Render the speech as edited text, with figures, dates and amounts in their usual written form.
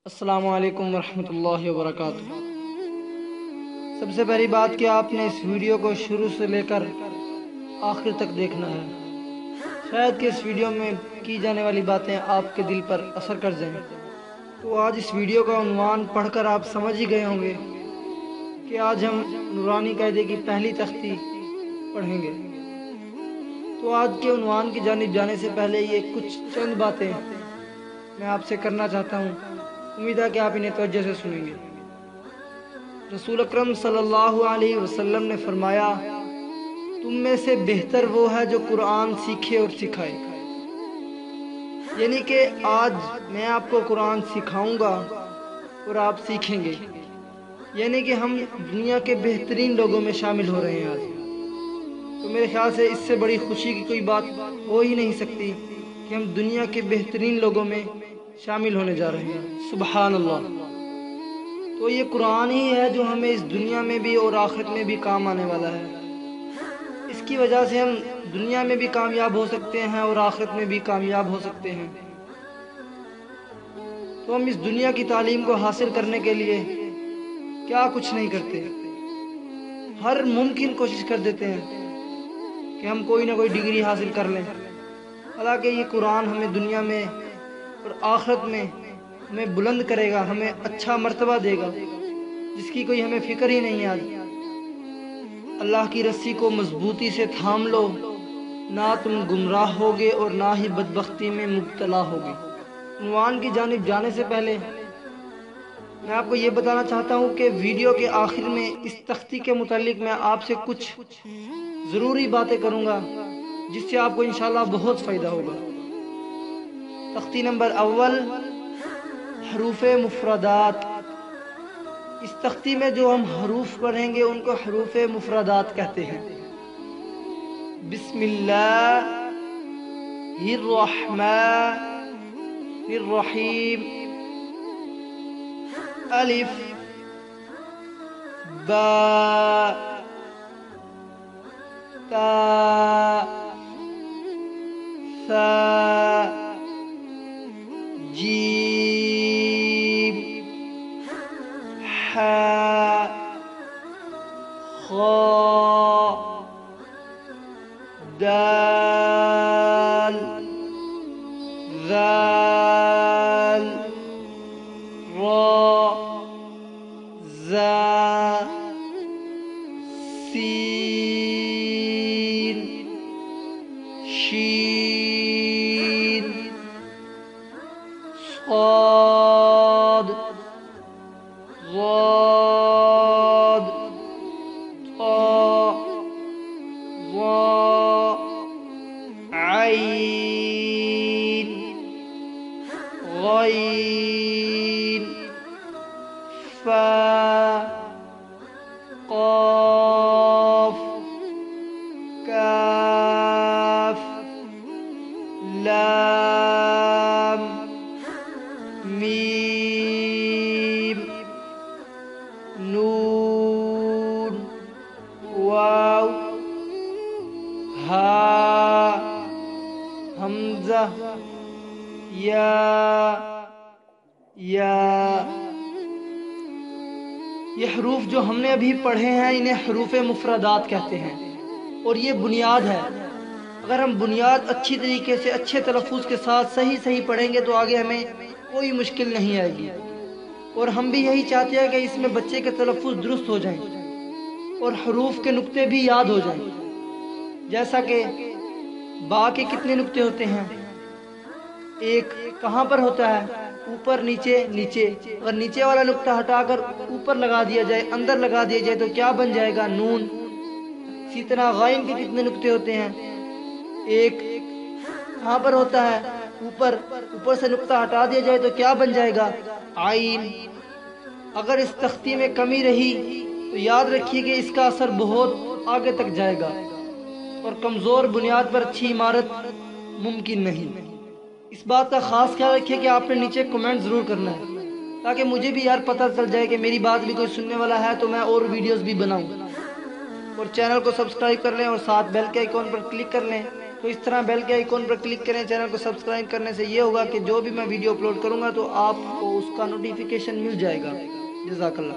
السلام علیکم ورحمۃ اللہ وبرکاتہ۔ سب سے پہلی بات کہ آپ نے اس ویڈیو کو شروع سے لے کر آخر تک دیکھنا ہے، شاید کہ اس ویڈیو میں کی جانے والی باتیں آپ کے دل پر اثر کر جائیں۔ تو آج اس ویڈیو کا عنوان پڑھ کر آپ سمجھ ہی گئے ہوں گے کہ آج ہم نورانی قاعدے کی پہلی تختی پڑھیں گے۔ تو آج کے عنوان کی جانب جانے سے پہلے یہ کچھ چند باتیں میں آپ سے کرنا چاہتا ہوں، امید ہے کہ آپ انہیں توجہ سے سنیں گے۔ رسول اکرم صلی اللہ علیہ وسلم نے فرمایا، تم میں سے بہتر وہ ہے جو قرآن سیکھے اور سکھائے۔ یعنی کہ آج میں آپ کو قرآن سکھاؤں گا اور آپ سیکھیں گے، یعنی کہ ہم دنیا کے بہترین لوگوں میں شامل ہو رہے ہیں آج۔ تو میرے خیال سے اس سے بڑی خوشی کی کوئی بات ہو ہی نہیں سکتی کہ ہم دنیا کے بہترین لوگوں میں شامل ہونے جا رہے ہیں۔ سبحان اللہ۔ تو یہ قرآن ہی ہے جو ہمیں اس دنیا میں بھی اور آخرت میں بھی کام آنے والا ہے۔ اس کی وجہ سے ہم دنیا میں بھی کامیاب ہو سکتے ہیں اور آخرت میں بھی کامیاب ہو سکتے ہیں۔ تو ہم اس دنیا کی تعلیم کو حاصل کرنے کے لیے کیا کچھ نہیں کرتے، ہر ممکن کوشش کر دیتے ہیں کہ ہم کوئی نہ کوئی ڈگری حاصل کر لیں، حالانکہ یہ قرآن ہمیں دنیا میں اور آخرت میں ہمیں بلند کرے گا، ہمیں اچھا مرتبہ دے گا، جس کی کوئی ہمیں فکر ہی نہیں آج۔ اللہ کی رسی کو مضبوطی سے تھام لو، نہ تم گمراہ ہوگے اور نہ ہی بدبختی میں مبتلا ہوگے۔ عنوان کی جانب جانے سے پہلے میں آپ کو یہ بتانا چاہتا ہوں کہ ویڈیو کے آخر میں اس تختی کے متعلق میں آپ سے کچھ ضروری باتیں کروں گا، جس سے آپ کو انشاءاللہ بہت فائدہ ہوگا۔ تختی نمبر اول، حروف مفردات۔ اس تختی میں جو ہم حروف پڑھیں گے ان کو حروف مفردات کہتے ہیں۔ بسم اللہ الرحمن الرحیم، الف با تا ثا جیم حا خا دال ذال را زا سین شین صاد ضاد طا ظا عین غین فا قاف کاف لام میم نون واو ہا حمزہ یا۔ یہ حروف جو ہم نے ابھی پڑھے ہیں انہیں حروف مفردات کہتے ہیں، اور یہ بنیاد ہے۔ اگر ہم بنیاد اچھی طریقے سے اچھے تلفظ کے ساتھ صحیح پڑھیں گے تو آگے ہمیں کوئی مشکل نہیں آئے گی، اور ہم بھی یہی چاہتے ہیں کہ اس میں بچے کے تلفظ درست ہو جائیں اور حروف کے نقطے بھی یاد ہو جائیں۔ جیسا کہ با کے کتنے نقطے ہوتے ہیں؟ ایک کہاں پر ہوتا ہے؟ اوپر نیچے نیچے۔ اگر نیچے والا نقطہ ہٹا کر اوپر لگا دیا جائے، اندر لگا دیا جائے تو کیا بن جائے گا؟ نون۔ اسی طرح غائن کے کتنے نقطے ہوتے ہیں؟ ایک کہاں پر ہوتا ہے؟ اوپر سے نقطہ ہٹا دیا جائے تو کیا بن جائے گا؟ عین۔ اگر اس تختی میں کمی رہی تو یاد رکھیے کہ اس کا اثر بہت آگے تک جائے گا، اور کمزور بنیاد پر اچھی عمارت ممکن نہیں۔ اس بات کا خاص خیال رکھیے کہ آپ نے نیچے کمنٹ ضرور کرنا ہے، تاکہ مجھے بھی یار پتہ چل جائے کہ میری بات بھی کوئی سننے والا ہے تو میں اور ویڈیوز بھی بناؤں۔ اور چینل کو سبسکرائب کر لیں اور ساتھ بیل کے آئیکن پر کلک کر لیں تو اس طرح بیل کے آئیکن پر کلک کریں. چینل کو سبسکرائب کرنے سے یہ ہوگا کہ جو بھی میں ویڈیو اپلوڈ کروں گا تو آپ کو اس کا نوٹیفیکیشن مل جائے گا. جزاک اللہ.